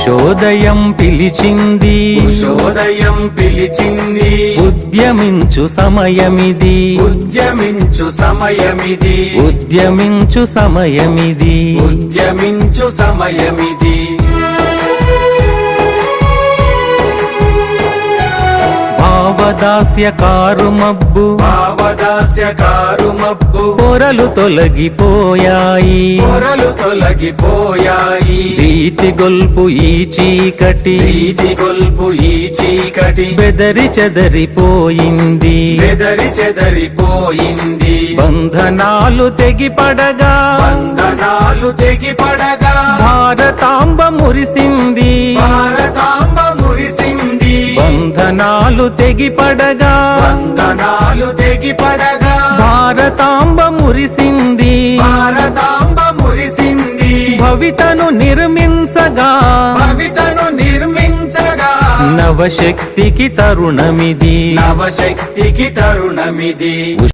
ఉషోదయం పిలిచింది ఉషోదయం పిలిచింది ఉద్యమించు సమయమిది ఉద్యమించు సమయమిది ఉద్యమించు సమయమిది ఉద్యమించు సమయమిది భావదాస్యకారు మబ్బు భావదాస్యకారు మబ్బు పొరలు తొలగిపోయాయి పొరలు తొలగిపోయాయి భీతి గొల్పు ఈ చీకటి భీతి గొల్పు ఈ చీకటి బెదరి చెదరిపోయింది బెదరి చెదరిపోయింది బంధనాలు తెగిపడగా బంధనాలు తెగిపడగా భారతాంబ మురిసింది భారతాంబ మురిసింది బంధనాలు తెగిపడగా బంధనాలు తెగిపడగా భారతాంబ మురిసింది భారతాంబ మురిసింది భవితను నిర్మించగా భవితను నిర్మించగా నవశక్తికి తరుణమిది నవశక్తికి తరుణమిది